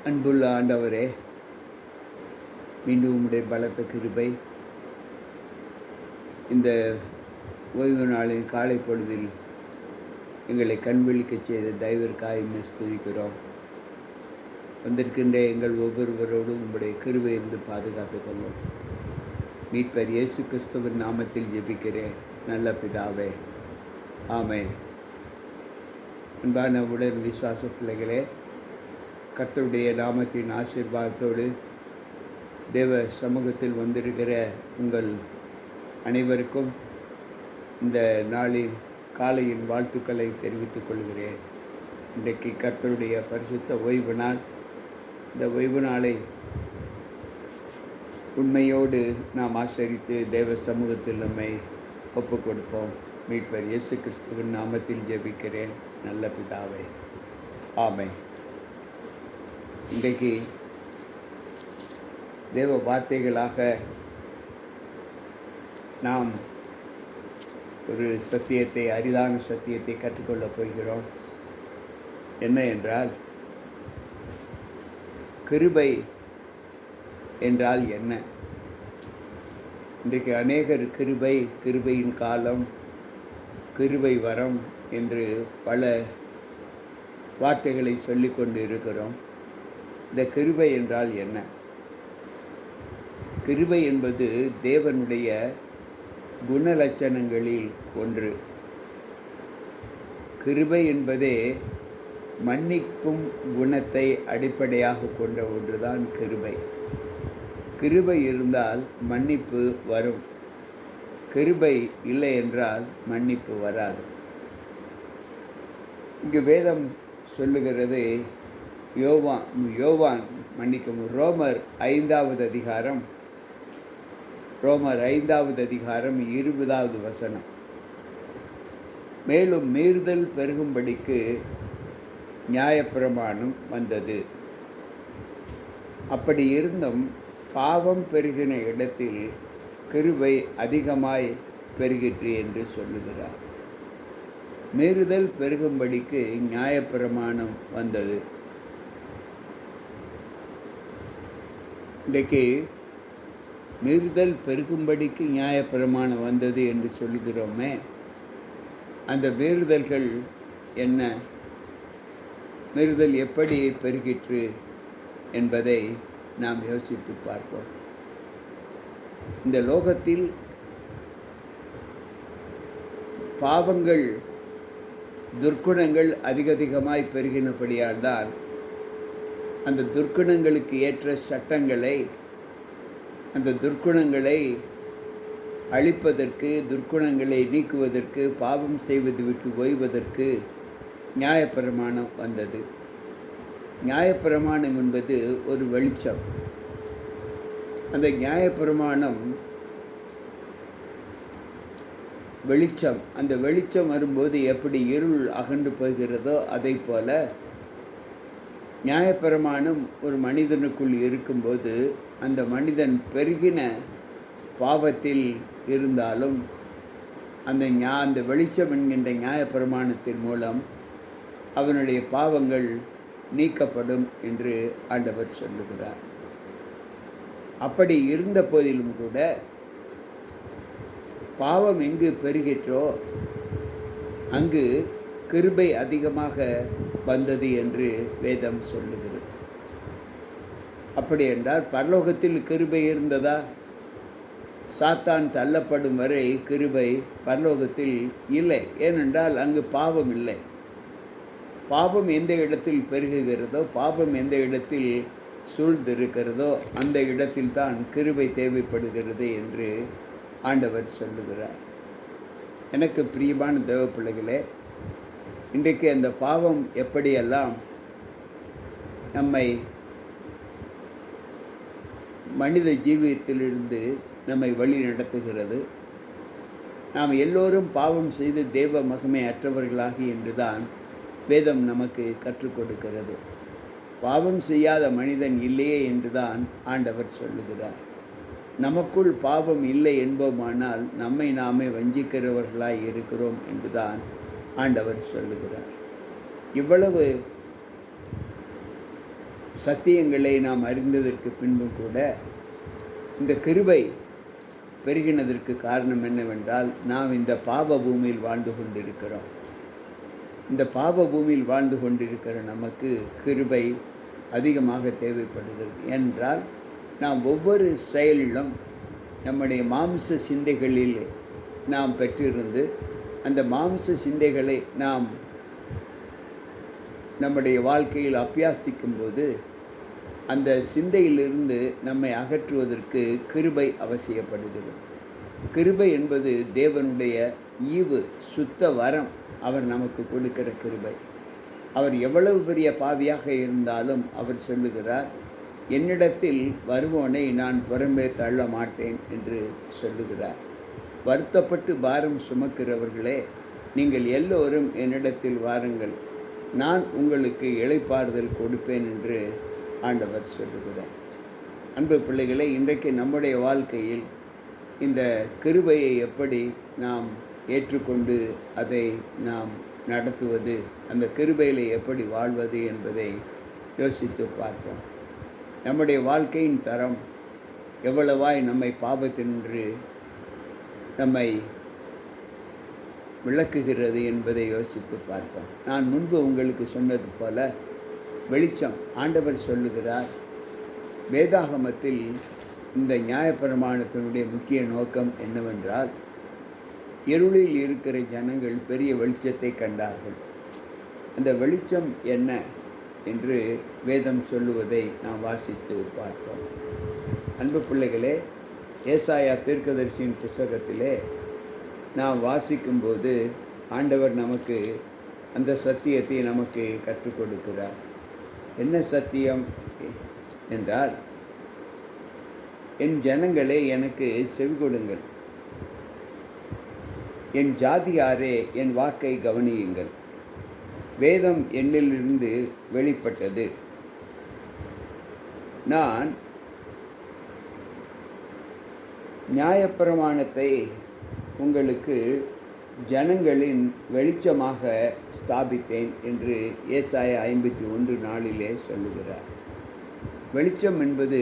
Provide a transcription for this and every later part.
அன்புள்ள ஆண்டவரே, மீண்டும் உம்முடைய பலத்த கிருபை இந்த ஓய்வு நாளின் காலை பொழுதில் எங்களை கண்விழிக்கச் செய்த தயவிற்காக ஸ்துதிக்கிறோம். வந்திருக்கின்ற எங்கள் ஒவ்வொருவரோடும் உம்முடைய கிருபை இருந்து பாதுகாத்துக் கொள்ளும். மீட்பர் இயேசு கிறிஸ்துவின் நாமத்தில் ஜெபிக்கிறேன் நல்ல பிதாவே, ஆமென். அன்பான உடன் விசுவாச பிள்ளைகளே, கர்த்தருடைய நாமத்தின் ஆசீர்வாதத்தோடு தேவ சமூகத்தில் வந்திருக்கிற உங்கள் அனைவருக்கும் இந்த நாளின் காலையின் வாழ்த்துக்களை தெரிவித்துக் கொள்கிறேன். இன்றைக்கு கர்த்தருடைய பரிசுத்த ஓய்வு நாள். இந்த ஓய்வு நாளை உண்மையோடு நாம் ஆசரித்து தேவ சமூகத்தில் நம்மை ஒப்புக் கொடுப்போம். மீட்பர் இயேசு கிறிஸ்துவின் நாமத்தில் ஜெபிக்கிறேன் நல்ல பிதாவே, ஆமென். இன்றைக்கு தேவ வார்த்தைகளாக நாம் ஒரு சத்தியத்தை, அரிதான சத்தியத்தை கற்றுக்கொள்ளப் போகிறோம். என்ன என்றால், கிருபை என்றால் என்ன? இன்றைக்கு அநேகர் கிருபையின் காலம், கிருபை வரம் என்று பல வார்த்தைகளை சொல்லிக்கொண்டு இருக்கிறோம். இந்த கிருபை என்றால் என்ன? கிருபை என்பது தேவனுடைய குணலட்சணங்களில் ஒன்று. கிருபை என்பதே மன்னிக்கும் குணத்தை அடிப்படையாக கொண்ட ஒன்றுதான் கிருபை. கிருபை இருந்தால் மன்னிப்பு வரும். கிருபை இல்லை என்றால் மன்னிப்பு வராது. இங்கு வேதம் சொல்லுகிறது, ரோமர் 5வது அதிகாரம் 20வது வசனம். மேலும் மீறுதல் பெருகும்படிக்கு நியாயப்பிரமாணம் வந்தது. அப்படி இருந்தும் பாவம் பெருகின இடத்தில் கிருபை அதிகமாய் பெருகிற்று என்று சொல்லுகிறார். மீறுதல் பெருகும்படிக்கு நியாயப்பிரமாணம் வந்தது. இன்றைக்கு மீறுதல் பெருகும்படிக்கு நியாயப்பிரமாணம் வந்தது என்று சொல்லுகிறோமே, அந்த மீறுதல்கள் என்ன? மீறுதல் எப்படி பெருகிற்று என்பதை நாம் யோசித்து பார்ப்போம். இந்த லோகத்தில் பாவங்கள், துர்க்குணங்கள் அதிகமாய் பெருகினபடியால் தான் அந்த துர்க்குணங்களுக்கு ஏற்ற சட்டங்களை, அந்த துர்க்குணங்களை அழிப்பதற்கு, துர்க்குணங்களை நீக்குவதற்கு, பாவம் செய்வது விட்டு ஓய்வதற்கு நியாயப்பிரமாணம் வந்தது. நியாயப்பிரமாணம் என்பது ஒரு வெளிச்சம். அந்த நியாயப்பிரமாணம் வெளிச்சம். அந்த வெளிச்சம் வரும்போது எப்படி இருள் அகன்று போகிறதோ அதை போல நியாயப்பிரமாணம் ஒரு மனிதனுக்குள் இருக்கும்போது அந்த மனிதன் பெருகின பாவத்தில் இருந்தாலும் அந்த வெளிச்சம் என்கின்ற நியாயப்பிரமாணத்தின் மூலம் அவனுடைய பாவங்கள் நீக்கப்படும் என்று ஆண்டவர் சொல்லுகிறார். அப்படி இருந்த போதிலும் கூட பாவம் எங்கு பெருகிற்றோ அங்கு கிருபை அதிகமாக வந்தது என்று வேதம் சொல்லுகிறது. அப்படி என்றால் பரலோகத்தில் கிருபை இருந்ததா? சாத்தான் தள்ளப்படும் வரை கிருபை பரலோகத்தில் இல்லை. ஏனென்றால் அங்கு பாவம் இல்லை. பாவம் எந்த இடத்தில் பெருகுகிறதோ, பாவம் எந்த இடத்தில் சூழ்ந்திருக்கிறதோ அந்த இடத்தில் தான் கிருபை தேவைப்படுகிறது என்று ஆண்டவர் சொல்லுகிறார். எனக்கு பிரியமான தேவ பிள்ளைகளே, இன்றைக்கு அந்த பாவம் எப்படியெல்லாம் நம்மை மனித ஜீவியத்திலிருந்து நம்மை வழி நடத்துகிறது. நாம் எல்லோரும் பாவம் செய்து தேவ மகிமை அற்றவர்களாகி என்றுதான் வேதம் நமக்கு கற்றுக் கொடுக்கிறது. பாவம் செய்யாத மனிதன் இல்லையே என்றுதான் ஆண்டவர் சொல்லுகிறார். நமக்குள் பாவம் இல்லை என்போமானால் நம்மை நாமே வஞ்சிக்கிறவர்களாய் இருக்கிறோம் என்றுதான் ஆண்டவர் சொல்லுகிறார். இவ்வளவு சத்தியங்களை நாம் அறிந்ததற்கு பின்பும் கூட இந்த கிருபை பெருகினதற்கு காரணம் என்னவென்றால், நாம் இந்த பாவ பூமியில் வாழ்ந்து கொண்டிருக்கிறோம். இந்த பாவ பூமியில் வாழ்ந்து கொண்டிருக்கிற நமக்கு கிருபை அதிகமாக தேவைப்படுகிறது. என்றால் நாம் ஒவ்வொரு செயலிலும் நம்முடைய மாம்ச சிந்தைகளில் நாம் பெற்றிருந்து அந்த மாம்ச சிந்தைகளை நாம் நம்முடைய வாழ்க்கையில் அபியாசிக்கும்போது அந்த சிந்தையிலிருந்து நம்மை அகற்றுவதற்கு கிருபை அவசியப்படுகிறது. கிருபை என்பது தேவனுடைய ஈவு, சுத்த வரம். அவர் நமக்கு கொடுக்கிற கிருபை. அவர் எவ்வளவு பெரிய பாவியாக இருந்தாலும் அவர் சொல்லுகிறார், என்னிடத்தில் வருவோனை நான் புறம்பே தள்ள மாட்டேன் என்று சொல்லுகிறார். வருத்தப்பட்டு பாரம் சுமக்கிறவர்களே, நீங்கள் எல்லோரும் என்னிடத்தில் வாருங்கள், நான் உங்களுக்கு இளைப்பாறுதல் கொடுப்பேன் என்று ஆண்டவர் சொல்லுகிறார். அன்பு பிள்ளைகளே, இன்றைக்கு நம்முடைய வாழ்க்கையில் இந்த கிருபையை எப்படி நாம் ஏற்றுக்கொண்டு அதை நாம் நடத்துவது, அந்த கிருபையில் எப்படி வாழ்வது என்பதை யோசித்து பார்ப்போம். நம்முடைய வாழ்க்கையின் தரம் எவ்வளவாய் நம்மை பாவத்தினின்று நம்மை விளக்குகிறது என்பதை யோசித்து பார்ப்போம். நான் முன்பு உங்களுக்கு சொன்னது போல வெளிச்சம், ஆண்டவர் சொல்லுகிறார், வேதாகமத்தில் இந்த நியாயப்பிரமாணத்தினுடைய முக்கிய நோக்கம் என்னவென்றால், இருளில் இருக்கிற ஜனங்கள் பெரிய வெளிச்சத்தை கண்டார்கள். அந்த வெளிச்சம் என்ன என்று வேதம் சொல்லுவதை நாம் வாசித்து பார்ப்போம். அன்பு பிள்ளைகளே, ஏசாயா தீர்க்கதரிசியின் புத்தகத்திலே நாம் வாசிக்கும்போது ஆண்டவர் நமக்கு அந்த சத்தியத்தை நமக்கு கற்றுக் கொடுக்கிறார். என்ன சத்தியம் என்றால், என் ஜனங்களே எனக்கு செவிகொடுங்கள், என் ஜாதியாரே என் வாக்கை கவனியுங்கள். வேதம் என்னிலிருந்து வெளிப்பட்டது. நான் நியாயப்பிரமாணத்தை உங்களுக்கு ஜனங்களின் வெளிச்சமாக ஸ்தாபித்தேன் என்று ஏசாயா 51:4 சொல்லுகிறார். வெளிச்சம் என்பது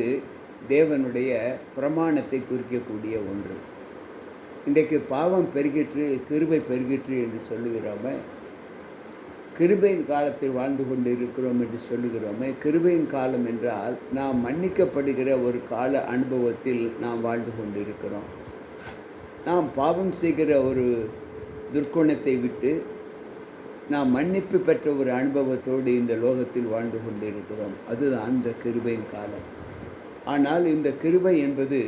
தேவனுடைய பிரமாணத்தை குறிக்கக்கூடிய ஒன்று. இன்றைக்கு பாவம் பெருகிற்று, கிருபை பெருகிற்று என்று சொல்லுகிறோமே, கிருபையின் காலத்தில் வாழ்ந்து கொண்டு இருக்கிறோம் என்று சொல்லுகிறோமே. கிருபையின் காலம் என்றால் நாம் மன்னிக்கப்படுகிற ஒரு கால அனுபவத்தில் நாம் வாழ்ந்து கொண்டிருக்கிறோம். நாம் பாவம் செய்கிற ஒரு துர்க்குணத்தை விட்டு நாம் மன்னிப்பு பெற்ற ஒரு அனுபவத்தோடு இந்த லோகத்தில் வாழ்ந்து கொண்டிருக்கிறோம். அதுதான் இந்த கிருபையின் காலம். ஆனால் இந்த கிருபை என்பது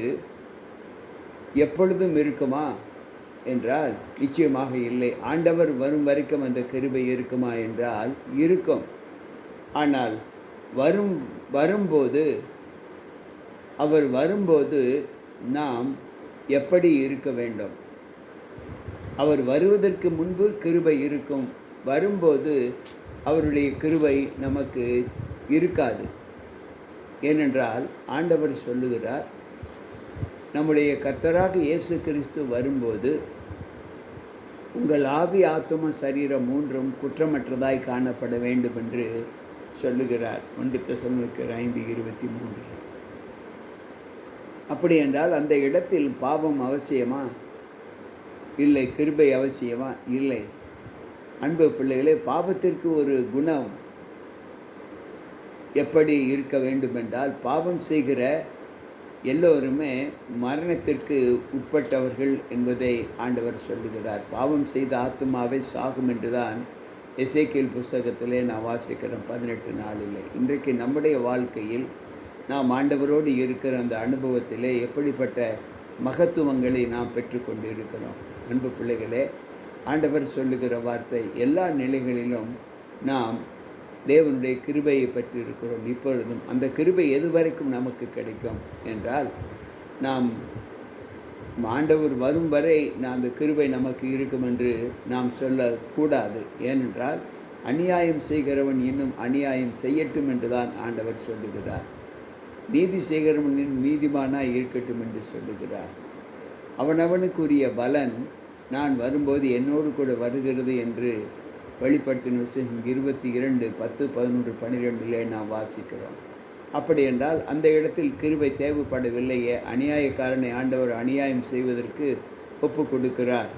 எப்பொழுதும் இருக்குமா என்றால் நிச்சயமாக இல்லை. ஆண்டவர் வரும் வரைக்கும் அந்த கிருபை இருக்குமா என்றால் இருக்கும். ஆனால் அவர் வரும்போது நாம் எப்படி இருக்க வேண்டும்? அவர் வருவதற்கு முன்பு கிருபை இருக்கும், வரும்போது அவருடைய கிருபை நமக்கு இருக்காது. ஏனென்றால் ஆண்டவர் சொல்லுகிறார், நம்முடைய கர்த்தராக இயேசு கிறிஸ்து வரும்போது உங்கள் ஆவி, ஆத்தும, சரீரம் மூன்றும் குற்றமற்றதாய் காணப்பட வேண்டும் என்று சொல்லுகிறார். 1 தெசலோனிக்கர் 5:23. அப்படி என்றால் அந்த இடத்தில் பாவம் அவசியமா? இல்லை. கிருபை அவசியமா? இல்லை. அன்பு பிள்ளைகளே, பாவத்திற்கு ஒரு குணம் எப்படி இருக்க வேண்டுமென்றால், பாவம் செய்கிற எல்லோருமே மரணத்திற்கு உட்பட்டவர்கள் என்பதை ஆண்டவர் சொல்லுகிறார். பாவம் செய்த ஆத்துமாவை சாகும் என்றுதான் எசேக்கியேல் புஸ்தகத்திலே நான் வாசிக்கிறேன் 18:4. இன்றைக்கு நம்முடைய வாழ்க்கையில் நாம் ஆண்டவரோடு இருக்கிற அந்த அனுபவத்திலே எப்படிப்பட்ட மகத்துவங்களை நாம் பெற்றுக்கொண்டு இருக்கிறோம். அன்பு பிள்ளைகளே, ஆண்டவர் சொல்லுகிற வார்த்தை, எல்லா நிலைகளிலும் நாம் தேவனுடைய கிருபையை பற்றி இருக்கிறோம். இப்பொழுதும் அந்த கிருபை எது வரைக்கும் நமக்கு கிடைக்கும் என்றால், நாம் ஆண்டவர் வரும் வரை அந்த கிருபை நமக்கு இருக்கும் என்று நாம் சொல்லக்கூடாது. ஏனென்றால் அநியாயம் செய்கிறவன் இன்னும் அநியாயம் செய்யட்டும் என்றுதான் ஆண்டவர் சொல்லுகிறார். நீதி செய்கிறவனின் நீதிமானாய் இருக்கட்டும் என்று சொல்லுகிறார். அவனவனுக்குரிய பலன் நான் வரும்போது என்னோடு கூட வருகிறது என்று வெளிப்படுத்தின விசேஷம் 22:10, 11, 12 நாம் வாசிக்கிறோம். அப்படி என்றால் அந்த இடத்தில் கிருபை தேவைப்படவில்லையே. அநியாயக்காரனை ஆண்டவர் அநியாயம் செய்வதற்கு ஒப்பு கொடுக்கிறார்,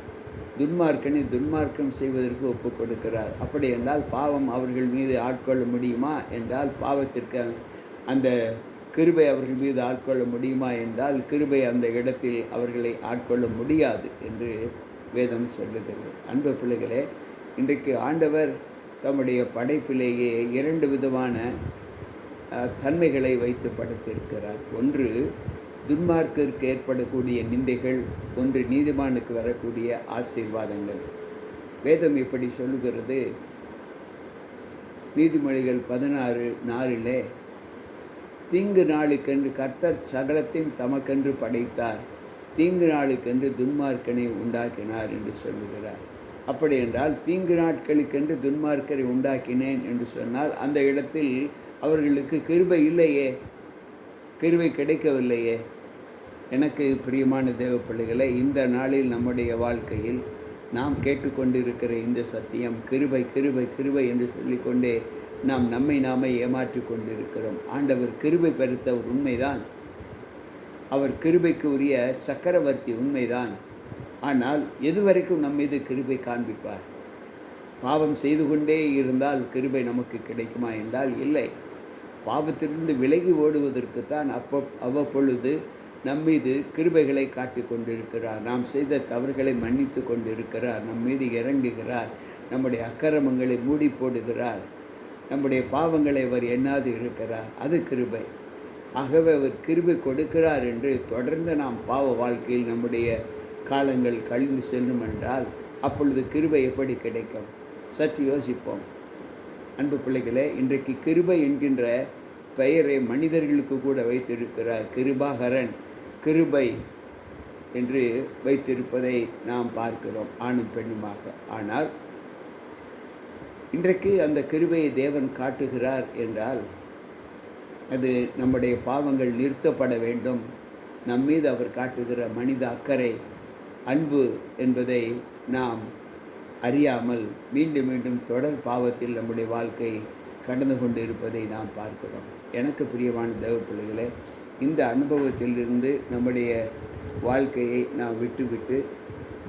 துன்மார்க்கனை துன்மார்க்கம் செய்வதற்கு ஒப்பு கொடுக்கிறார். அப்படி என்றால் பாவம் அவர்கள் மீது ஆட்கொள்ள முடியுமா என்றால், பாவத்திற்கு அந்த கிருபை அவர்கள் மீது ஆட்கொள்ள முடியுமா என்றால், கிருபை அந்த இடத்தில் அவர்களை ஆட்கொள்ள முடியாது என்று வேதம் சொல்லுகிறது. அன்பு பிள்ளைகளே, இன்றைக்கு ஆண்டவர் தம்முடைய படைப்பிலேயே 2 விதமான தன்மைகளை வைத்து படைத்திருக்கிறார். ஒன்று துன்மார்க்கருக்கு ஏற்படக்கூடிய நிந்தைகள், ஒன்று நீதிமானுக்கு வரக்கூடிய ஆசீர்வாதங்கள். வேதம் இப்படி சொல்லுகிறது. நீதிமொழிகள் 16:4 தீங்கு நாளுக்கென்று கர்த்தர் சகலத்தையும் தமக்கென்று படைத்தார், தீங்கு நாளுக்கென்று துன்மார்க்கனை உண்டாக்கினார் என்று சொல்லுகிறார். அப்படி என்றால் தீங்கு நாட்களுக்கென்று துன்மார்க்கரை உண்டாக்கினேன் என்று சொன்னால் அந்த இடத்தில் அவர்களுக்கு கிருபை இல்லையே, கிருபை கிடைக்கவில்லையே. எனக்கு பிரியமான தேவ பிள்ளைகளை, இந்த நாளில் நம்முடைய வாழ்க்கையில் நாம் கேட்டுக்கொண்டிருக்கிற இந்த சத்தியம் கிருபை கிருபை கிருபை என்று சொல்லிக்கொண்டே நாம் நம்மை நாமே ஏமாற்றி கொண்டிருக்கிறோம். ஆண்டவர் கிருபை பெருத்தவர் உண்மைதான், அவர் கிருபைக்கு உரிய சக்கரவர்த்தி உண்மைதான். ஆனால் எதுவரைக்கும் நம் மீது கிருபை காண்பிப்பார்? பாவம் செய்து கொண்டே இருந்தால் கிருபை நமக்கு கிடைக்குமா என்றால் இல்லை. பாவத்திலிருந்து விலகி ஓடுவதற்குத்தான் அவ்வப்பொழுது நம்மீது கிருபைகளை காட்டி கொண்டிருக்கிறார். நாம் செய்த தவறுகளை மன்னித்து கொண்டிருக்கிறார், நம் மீது இறங்குகிறார், நம்முடைய அக்கிரமங்களை மூடி போடுகிறார், நம்முடைய பாவங்களை அவர் எண்ணாது இருக்கிறார். அது கிருபை. ஆகவே அவர் கிருபை கொடுக்கிறார் என்று தொடர்ந்து நாம் பாவ வாழ்க்கையில் நம்முடைய காலங்கள் கழிந்து செல்லும் என்றால் அப்பொழுது கிருபை எப்படி கிடைக்கும்? சற்று யோசிப்போம். அன்பு பிள்ளைகளே, இன்றைக்கு கிருபை என்கின்ற பெயரை மனிதர்களுக்கு கூட வைத்திருக்கிறார். கிருபாகரன், கிருபை என்று வைத்திருப்பதை நாம் பார்க்கிறோம், ஆணும் பெண்ணுமாக. ஆனால் இன்றைக்கு அந்த கிருபையை தேவன் காட்டுகிறார் என்றால் அது நம்முடைய பாவங்கள் நிறுத்தப்பட வேண்டும், நம்மீது அவர் காட்டுகிற மனித அக்கறை, அன்பு என்பதை நாம் அறியாமல் மீண்டும் மீண்டும் தொடர் பாவத்தில் நம்முடைய வாழ்க்கை கடந்து கொண்டு இருப்பதை நாம் பார்க்கிறோம். எனக்கு பிரியமான தேவ பிள்ளைகளே, இந்த அனுபவத்திலிருந்து நம்முடைய வாழ்க்கையை நாம் விட்டுவிட்டு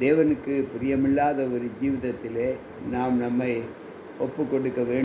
தேவனுக்கு பிரியமில்லாத ஒரு ஜீவிதத்திலே நாம் நம்மை ஒப்பு கொடுக்க வேண்டும்.